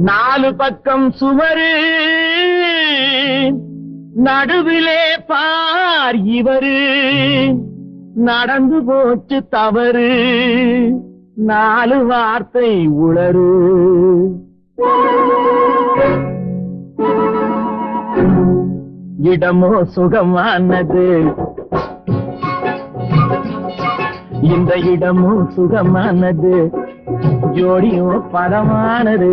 நாலு பக்கம் சுவரு நடுவிலே பார் இவரு நடந்து போச்சு தவறு நாலு வார்த்தை உளறு இடமோ சுகமானது இந்த இடமோ சுகமானது ஜோடியோ பதமானது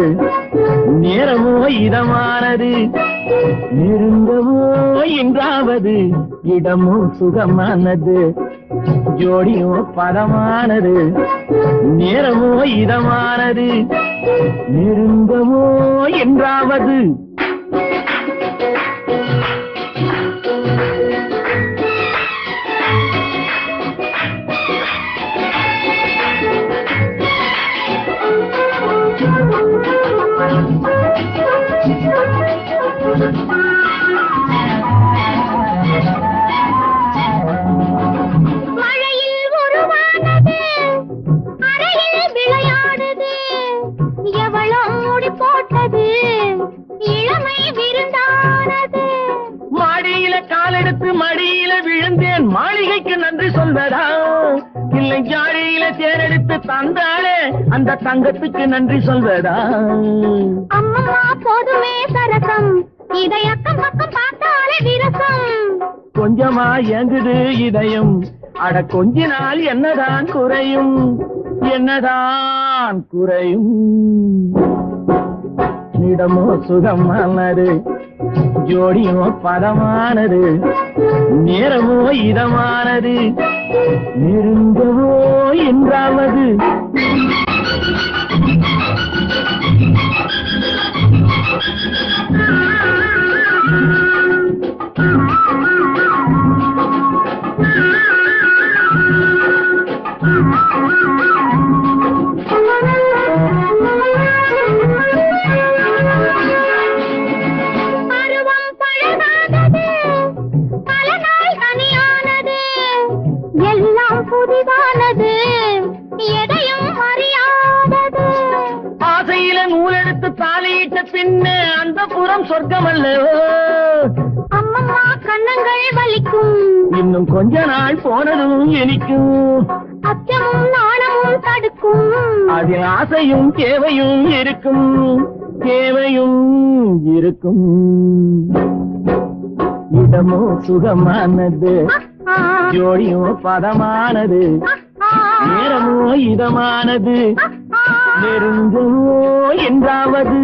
நேரமோ இதமானது நெருங்கவோ என்றாவது இடமோ சுகமானது ஜோடியோ பதமானது நேரமோ இதமானது நெருங்கவோ என்றாவது மழையில் உருவானது அறையில் விளையாடுது எவளோ முடி போட்டது இளமை விருந்தானது மாடியில காலெடுத்து மடியில விழுந்தேன் மாளிகைக்கு நன்றி சொல்வதா இல்லை ஜாடியில தேரெடுத்து தந்தாலே அந்த தங்கத்துக்கு நன்றி சொல்வதா அம்மா போதுமே சரசம் இதை அக்கம் பக்கம் பார்த்தாலே விரசம் கொஞ்சமா ஏங்குது இதயம் அட கொஞ்ச நாள் என்னதான் குறையும் என்னதான் குறையும் இடமோ சுகமானது ஜோடியோ பதமானது நேரமோ இதமானது நெருங்கவோ என்றாவது புதிதானது எதையும் அறியாதது ஆசையில நூலெடுத்து தாலியிட்ட பின்னே அந்த புறம் சொர்க்கம் அல்லவோ அம்மம்மா கண்ணங்கள் வலிக்கும் இன்னும் கொஞ்ச நாள் போனதும் இனிக்கும் அச்சமும் நாணமும் தடுக்கும் அதில் ஆசையும் தேவையும் இருக்கும் தேவையும் இருக்கும் இடமோ சுகமானது ஜோடியோ பதமானது நேரமோ இதமானது நெருங்கவோ என்றாவது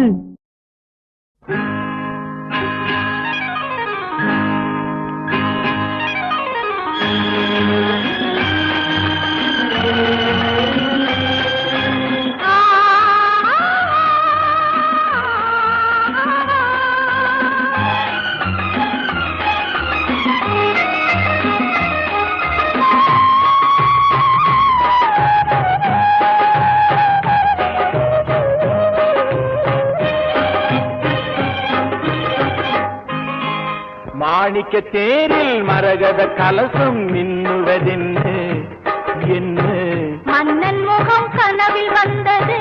மாணிக்க தேரில் மரகத கலசம் மின்னுவதென்ன என்ன மன்னன் முகம் கனவில் வந்தது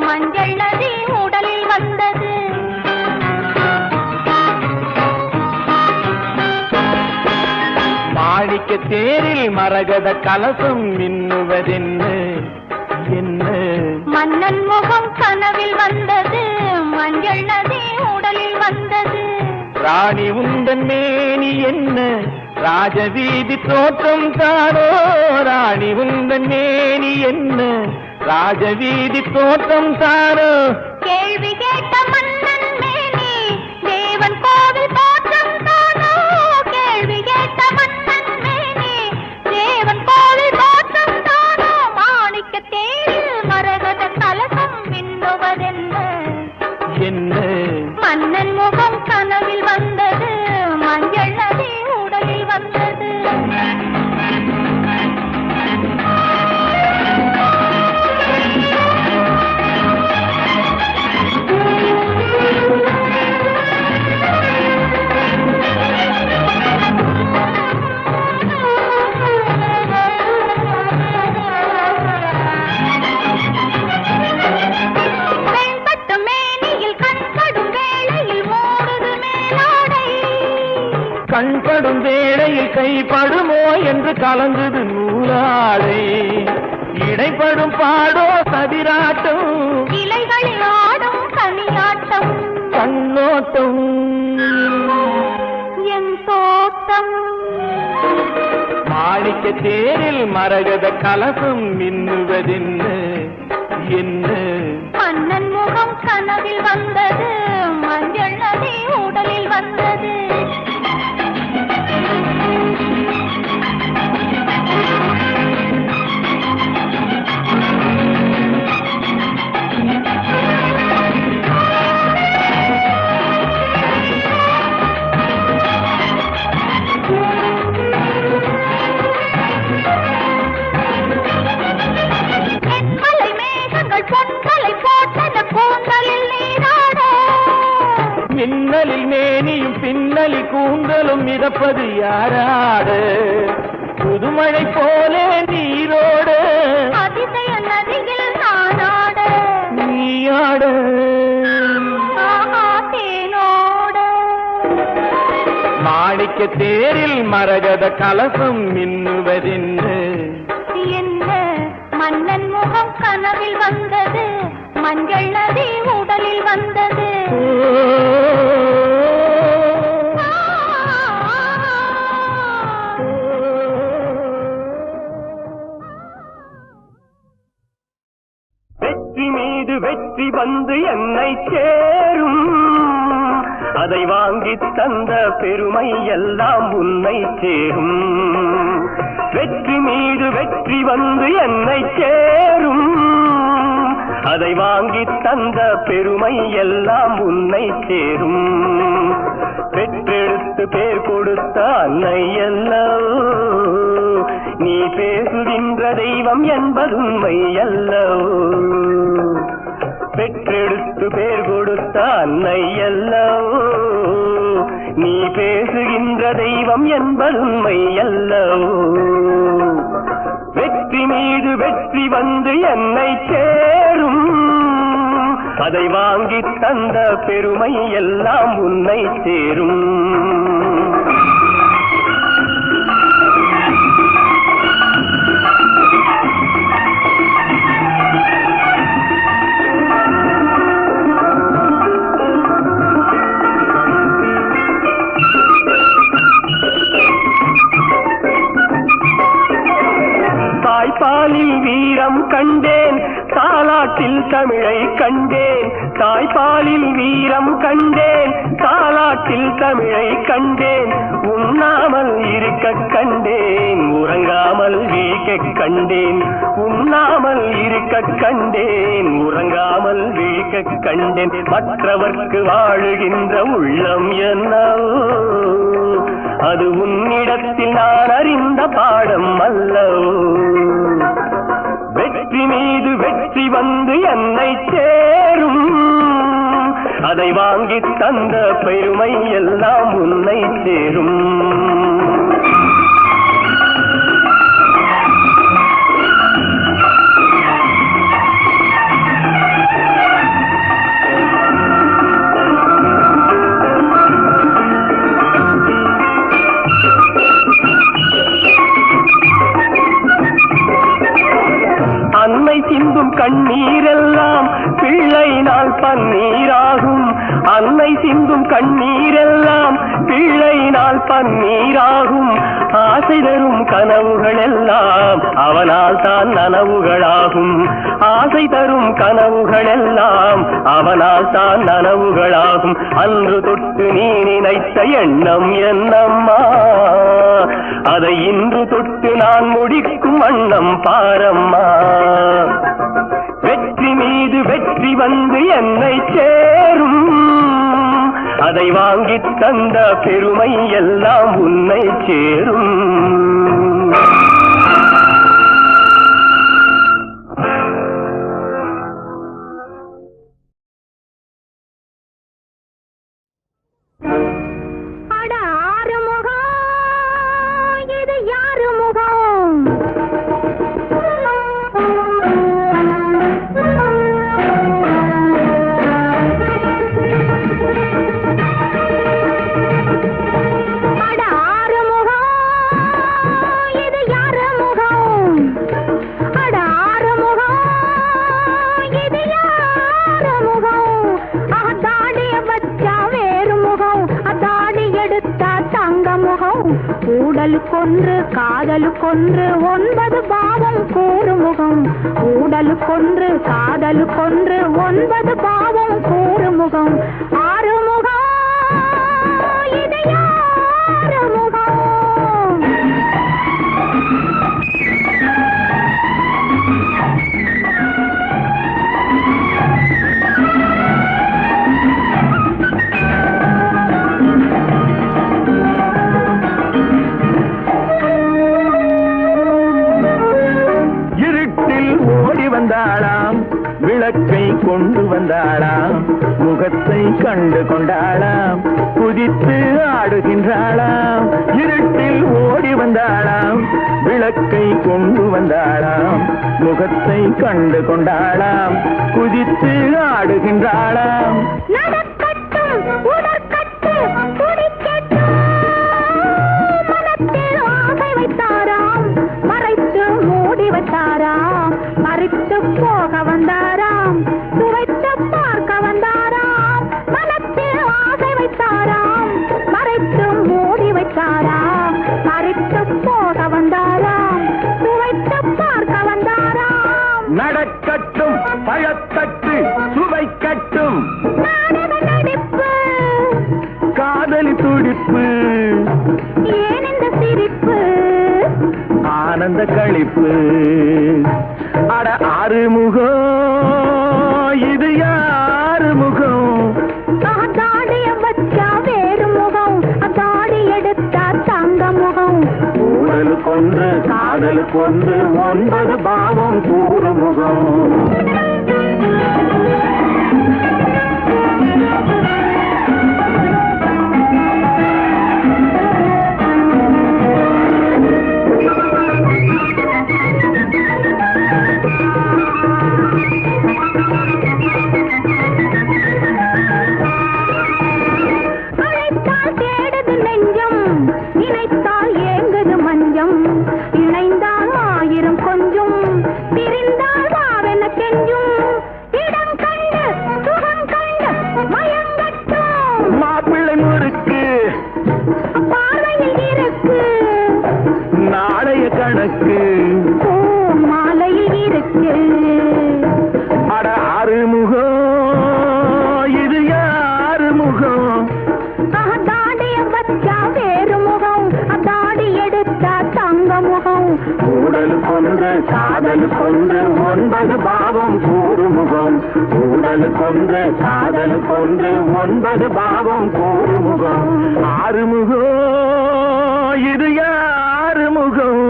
மஞ்சள் நதி உடலில் வந்தது மாணிக்க தேரில் மரகத கலசம் மின்னுவதென்ன என்ன மன்னன் முகம் கனவில் வந்தது மஞ்சள் நதி உடலில் வந்தது ராணி உந்தன் மேனி என்ன ராஜவீதி தோற்றம் தானோ ராணி உந்தன் மேனி என்ன ராஜவீதி தோற்றம் தானோ கேள்வி கேட்ட மன்னன் மேனி தேவன் கோவில் தோற்றம் தானோ கேள்வி கேட்ட மன்னன் மேனி தேவன் கோவில் தோற்றம் தானோ மாணிக்க தேரில் மரகத கலசம் மின்னுவதென்ன என்ன மன்னன் முகம் கனவில் வந்தது மஞ்சள் நதி உடலில் வந்தது இடையில் கைப்படுமோ என்று கலங்குது நூலாடை. இடைப்படும் பாடோ சதிராட்டம், இலைகளில் ஆடும் கனியாட்டம், கண்ணோட்டம் என் தோட்டம். மாணிக்க தேரில் மரகத கலசம் மின்னுவதென்ன என்ன? மன்னன் முகம் கனவில் வந்தது, மஞ்சள் நதி உடலில் வந்தது. மின்னலில் மேனியும் பின்னலி கூந்தலும் மிதப்பது யாராடு? புதுமழை போலே நீரோடு அதிசய நதியில் நானாட, நீயாடு தேனோட. மாணிக்க தேரில் மரகத கலசம் மின்னுவதென்ன என்ன? மன்னன் முகம் கனவில் வந்தது, மஞ்சள் நதி உடலில் வந்தது. வெற்றி மீது வெற்றி வந்து என்னை சேரும், அதை வாங்கி தந்த பெருமை எல்லாம் உன்னை சேரும். வெற்றி மீது வெற்றி வந்து என்னை சேரும், அதை வாங்கி தந்த பெருமை எல்லாம் உன்னை சேரும். பெற்றெடுத்து பேர் கொடுத்த அன்னை அல்லவோ, நீ பேசுகின்ற தெய்வம் என்பதுண்மை அல்லவோ. பெற்றெடுத்து பேர் கொடுத்த அன்னை அல்லவோ, நீ பேசுகின்ற தெய்வம் என்பதுண்மை அல்லவோ. வெற்றி மீது வெற்றி வந்து என்னை சேரும், அதை வாங்கி தந்த பெருமை எல்லாம் உன்னை சேரும். தாய்ப்பாலில் வீரம் கண்டேன், தாலாட்டில் தமிழை கண்டேன். தாய்ப்பாலில் வீரம் கண்டேன், தாலாட்டில் தமிழை கண்டேன். உண்ணாமல் இருக்க கண்டேன், உறங்காமல் விழிக்க கண்டேன். உண்ணாமல் இருக்க கண்டேன், உறங்காமல் விழிக்க கண்டேன். மற்றவர்க்கு வாழுகின்ற உள்ளம் என்னவோ, அது உன்னிடத்தில் நான் அறிந்த பாடம் அல்லவோ. வெற்றி மீது வெற்றி வந்து என்னை சேரும், அதை வாங்கி தந்த பெருமை எல்லாம் உன்னை சேரும். அன்னை சிந்தும் கண்ணீரெல்லாம் பிள்ளையினால் பன்னீராகும். அன்னை சிந்தும் கண்ணீரெல்லாம் பிள்ளையினால் பன்னீராகும். ஆசை தரும் கனவுகள் எல்லாம் அவனால் தான் நனவுகளாகும். ஆசை தரும் கனவுகள் எல்லாம் அவனால் தான் நனவுகளாகும். அன்று தொட்டு நீ நினைத்த எண்ணம் என்னம்மா, அதை இன்று தொட்டு நான் முடிக்கும் வண்ணம் பாரம்மா. வெற்றி மீது வெற்றி வந்து என்னை சேரும், அதை வாங்கி தந்த பெருமை எல்லாம் உன்னை சேரும். ஆறுமுகம் முகம் ஊடலுக்கொன்று காதலுக்கொன்று 9 பாவம் கூறுமுகம் ஊடலுக்கொன்று காதலுக்கொன்று 9 பாவம் கூறுமுகம் 6 முகம் இது யாரு முகம் வந்தாளாம் விளக்கை கொண்டு வந்தாளாம் முகத்தை கண்டு கொண்டாளாம் குதித்து ஆடுகின்றாளாம் இருட்டில் ஓடி வந்தாளாம் விளக்கை கொண்டு வந்தாளாம் முகத்தை கண்டு கொண்டாளாம் குதித்து ஆடுகின்றாளாம் நடக்கட்டும் உடற்கட்டு துடிக்கட்டும் மனத்தில் ஆசை வைத்தாராம் மறைத்து மூடி வைத்தாராம் மறைத்து போக வந்தாராம் சுவைத்து பார்க்க வந்தாராம் மனத்தில் ஆசை வைத்தாராம் மறைத்து மூடி வைத்தாராம் மறைத்து போக வந்தாராம் சுவைத்து பார்க்க வந்தாராம் நடக்கட்டும் பழத்தட்டு சுவைக்கட்டும் நாடக நடிப்பு காதலி துடிப்பு ஏன் இந்த சிரிப்பு ஆனந்த களிப்பு அட ஆறுமுகம் இது யாரு முகம் தாடிய வச்சா வேறு முகம் தாடி எடுத்தா தங்க முகம் ஊழலுக்கொன்று காதலுக்கொன்று 9 பாவம் கூறு முகம் கணக்கு மாலையில் இருக்கு அட ஆறுமுகம் இது யாரு முகம் தாடிய வச்சா வேறு முகம் தாடி எடுத்தா தங்க முகம் ஊடலுக்கொன்று காதலுக்கொன்று 9 பாவம் கூறு முகம் ஊடலுக்கொன்று காதலுக்கொன்று 9 பாவம் கூறு முகம் ஆறுமுகம் இது யாரு முகம்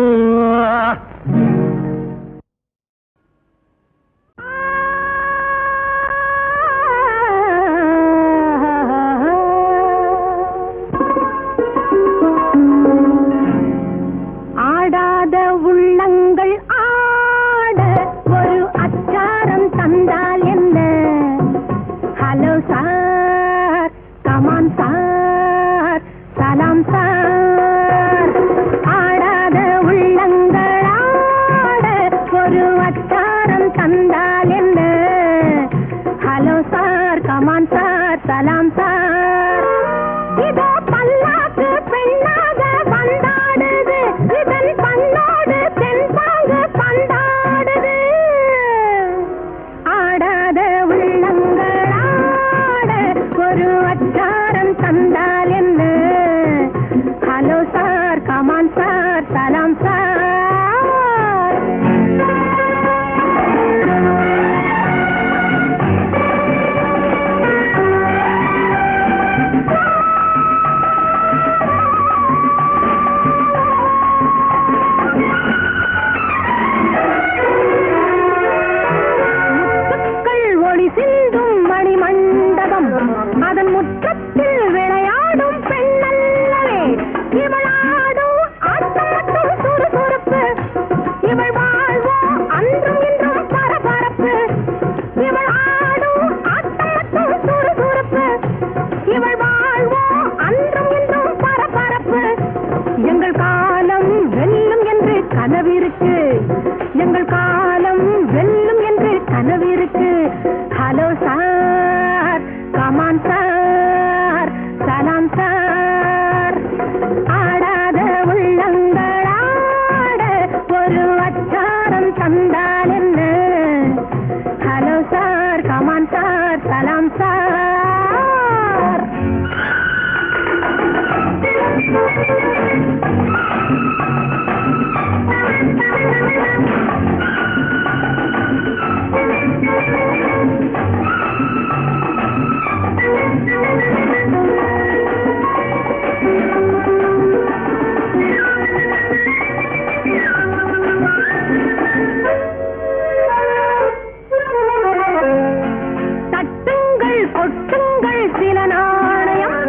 ஆடாத உள்ளங்கள் ஆட ஒரு அச்சாரம் தந்தால் என்ன ஹலோ சார் கமான் சார் சலாம் சார் ஆடாத உள்ளங்கள் ஆட ஒரு அச்சாரம் தந்தால் என்ன ஹலோ சார் கமான் சார் சலாம் சார் இதோ பல்லாக்கு பெண்ணாக வந்தாடுது இதன் பண்ணோடு தென்பாங்கு பந்தாடுது ஆடாத உள்ளங்கள் ஆட ஒரு அச்சாரம் தந்தால் என்ன ஹலோ சார் கமான் சார் சலாம் சார் சலாம் சார். தட்டுங்கள் கொட்டுங்கள் சில நாணயம்,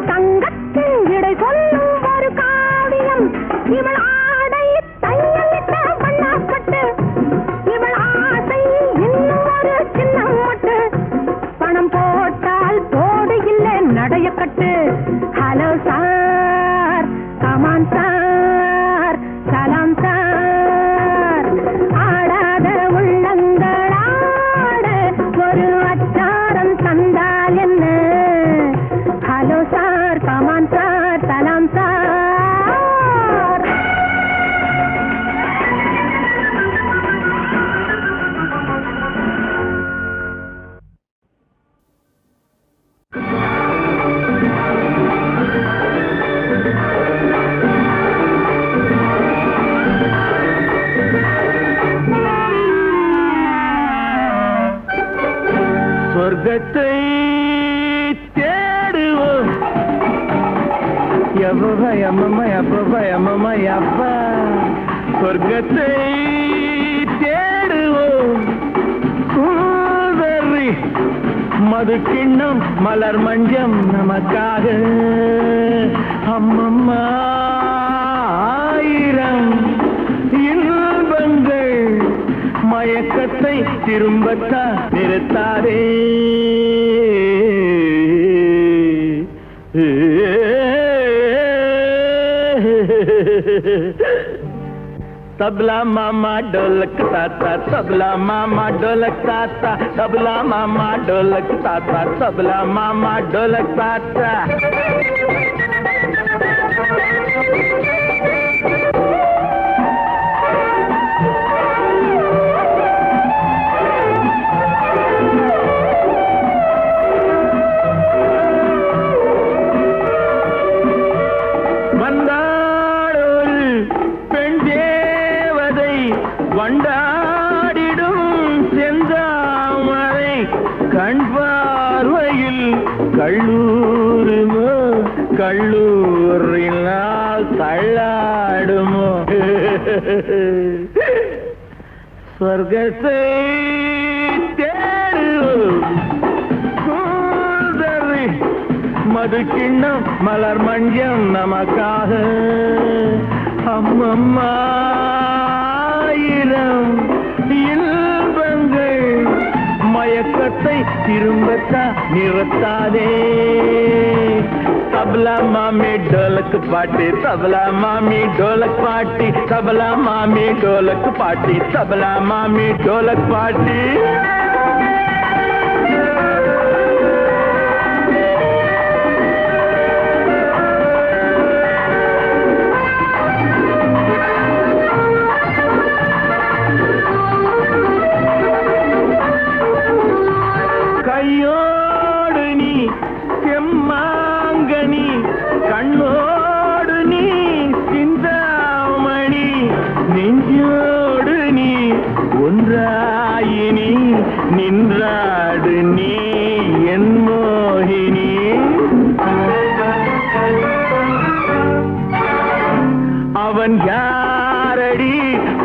தங்கத்தின் இடை சொல்லும் ஒரு காவியம். இவள் ஆடை தையலிட்ட வண்ணப்பட்டு, இவள் ஆசை இன்னும் ஒரு சின்ன மட்டு. பணம் போட்டால் போடு இல்லை நடைய கட்டு. ஹலோ சார், கமான் சார், சலாம் சார். ஆடாத உள்ளங்களாட ஒரு அச்சாரம் தந்தால் என்ன? ஹலோ சார், கமான் சார், சலாம் சார். சொர்க்கத்தை தேடுவோம். அப்பா சொர்க்கத்தை தேடுவோம். கூதறி மது கிண்ணம் மலர் மஞ்சம் நமக்காக. அம்மம்மா ஆயிரம் இன்பங்கள் மயக்கத்தை திரும்பத்தான் நிறுத்தாதே. तबला मामा ढोलक ताता, तबला मामा ढोलक ताता, तबला मामा ढोलक ताता, तबला मामा ढोलक ताता. வண்டாடிடும் செந்தாமரை கண் பார்வையில் கள்ளூருமோ, கள்ளூரினால் தள்ளாடுமோ. சொர்க்கத்தை தேடுவோம். கூதறி மது கிண்ணம் மலர் மஞ்சம் நமக்காக. அம்மம்மா இன்பங்கள் மயக்கத்தை திரும்பத்தான் நிறுத்தாதே. तबला मामी ढोलक पाटी, तबला मामी ढोलक पाटी, तबला मामी ढोलक पाटी, तबला मामी ढोलक पाटी. கையோடு நீ செம்மாங்கனி, கண்ணோடு நீ சிந்தாமணி, நெஞ்சோடு நீ ஒன்றாயினி, நின்றாடு நீ என் மோகினி. அவன் யாரடி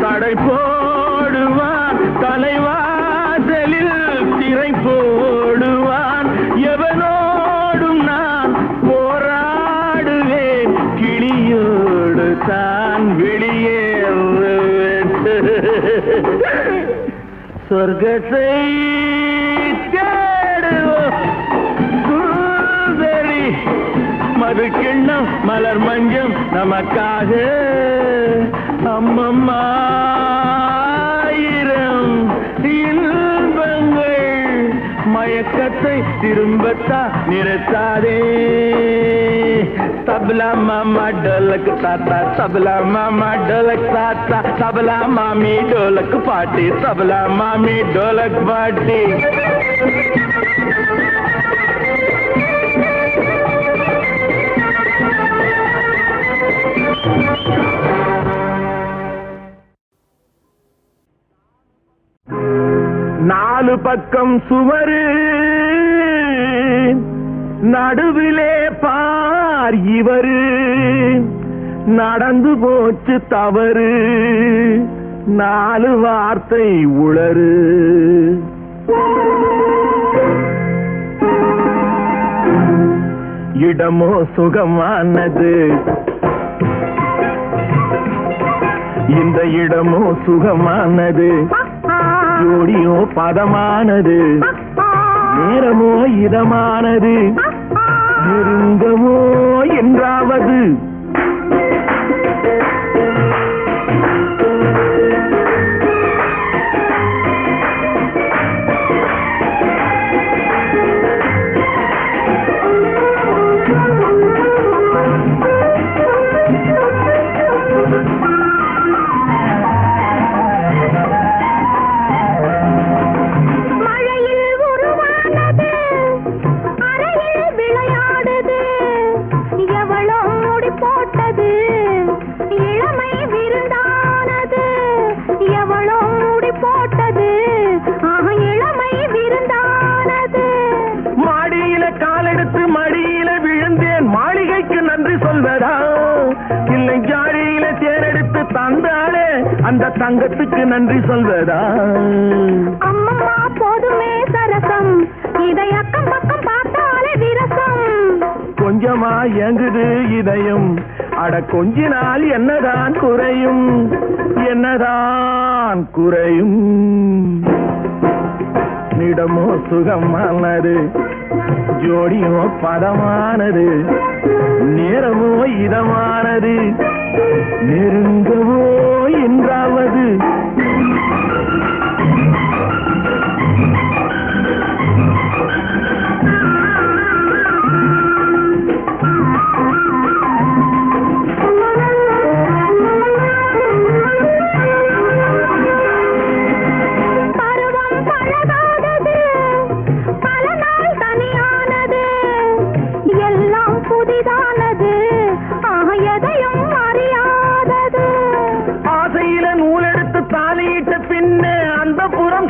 தடை போடுவான், தலைவாசலில் திரை போடுவான். எவனோடும் நான் போராடுவேன், கிளியோடு தான் வெளியேறுவேன். சொர்க்கத்தை தேடுவோம். கூதறி மது கிண்ணம் மலர் மஞ்சம் நமக்காக. அம்மம்மா ஆயிரம் இன்பங்கள் மயக்கத்தை திரும்பத்தான் நிறுத்தாதே. तबला मामा ढोलक ताता, तबला मामा ढोलक ताता, तबला मामी ढोलक पाटी, तबला मामी ढोलक पाटी. பக்கம் சுவரு நடுவிலே பார் இவரு நடந்து போச்சு தவறு 4 வார்த்தை உளறு இடமோ சுகமானது இந்த இடமோ சுகமானது ஜோடியோ பதமானது நேரமோ இதமானது நெருங்கமோ என்றாவது இல்லை ஜாடியில தேரெடுத்து தந்தாலே அந்த தங்கத்துக்கு நன்றி சொல்வதா அம்மம்மா போதுமே சரசம் இதை அக்கம் பக்கம் பார்த்தாலே விரசம் கொஞ்சமா எங்குது இதயம் அட கொஞ்ச நாள் என்னதான் குறையும் என்னதான் குறையும் இடமோ சுகமானது ஜோடியோ பதமானது நேரமோ இதமானது நெருங்கவோ என்றாவது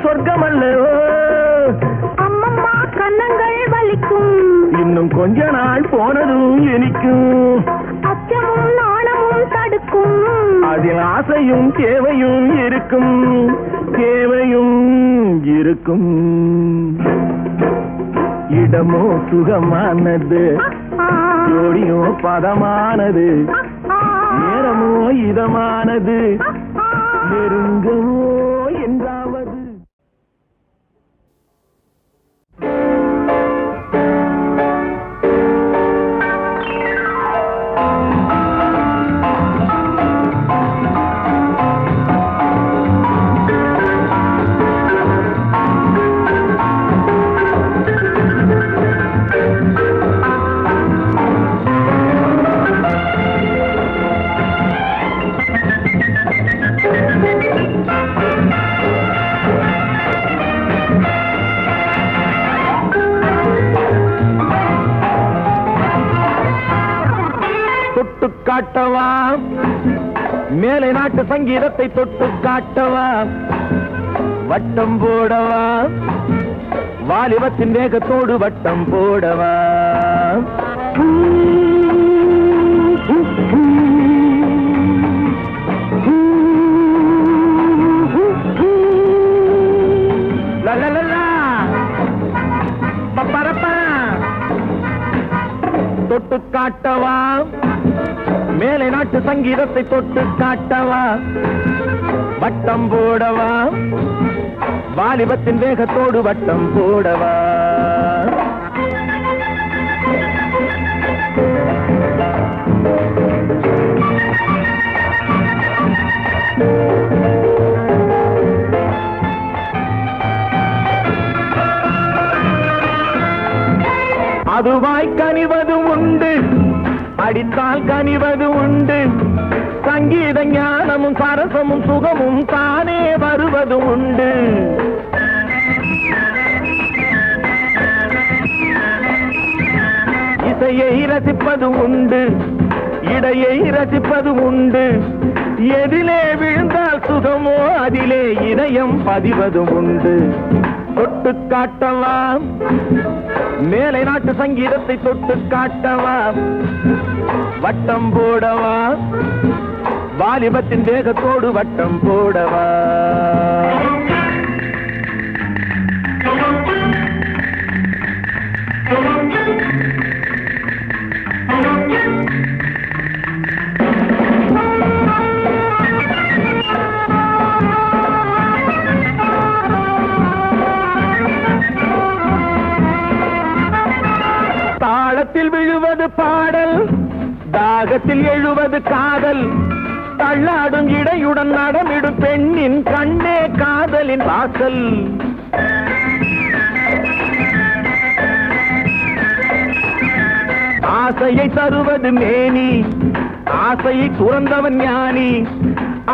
சொர்க்கம் அல்லவோ அம்மம்மா கண்ணங்கள் வலிக்கும் இன்னும் கொஞ்ச நாள் போனதும் இனிக்கும் அச்சமும் நாணமும் தடுக்கும் அதில் ஆசையும் தேவையும் இருக்கும் தேவையும் இருக்கும் இடமோ சுகமானது ஜோடியோ பதமானது நேரமோ இதமானது நெருங்கவோ என்றாவது தொட்டு காட்டவா மேலை நாட்டு சங்கீதத்தை தொட்டு காட்டவா வட்டம் போடவா வாலிபத்தின் வேகத்தோடு வட்டம் போடவா தொட்டு காட்டவா மேலை நாட்டு சங்கீதத்தை தொட்டு காட்டவா வட்டம் போடவா வாலிபத்தின் வேகத்தோடு வட்டம் போடவா அதுவாய் கனிவது உண்டு அடித்தால் கனிவது உண்டு சங்கீத ஞானமும் சரசமும் சுகமும் தானே வருவது உண்டு இசையை ரசிப்பது உண்டு இடையை ரசிப்பது உண்டு எதிலே விழுந்தால் சுகமோ அதிலே இதயம் பதிவது உண்டு தொட்டு காட்டவா மேலை நாட்டு சங்கீதத்தை தொட்டு காட்டவா வட்டம் போடவா வாலிபத்தின் வேகத்தோடு வட்டம் போடவா தாளத்தில் விழுவது பாடல் தாகத்தில் எழுவது காதல் தள்ளாடும் இடையுடன் நடமிடும் பெண்ணின் கண்ணே காதலின் வாசல் ஆசையை தருவது மேனி ஆசையை துறந்தவன் ஞானி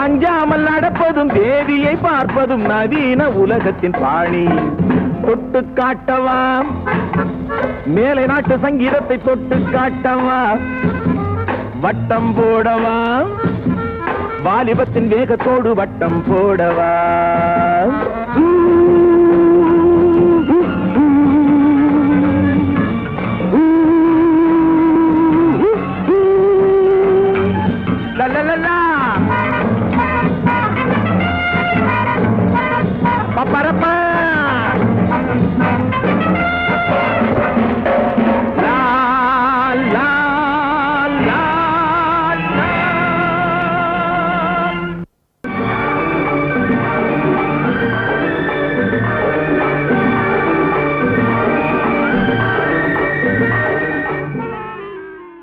அஞ்சாமல் நடப்பதும் தேவியை பார்ப்பதும் நவீன உலகத்தின் பாணி தொட்டு காட்டவா மேலை நாட்டு சங்கீதத்தை தொட்டு காட்டவா வட்டம் போடவா வாலிபத்தின் வேகத்தோடு வட்டம் போடவா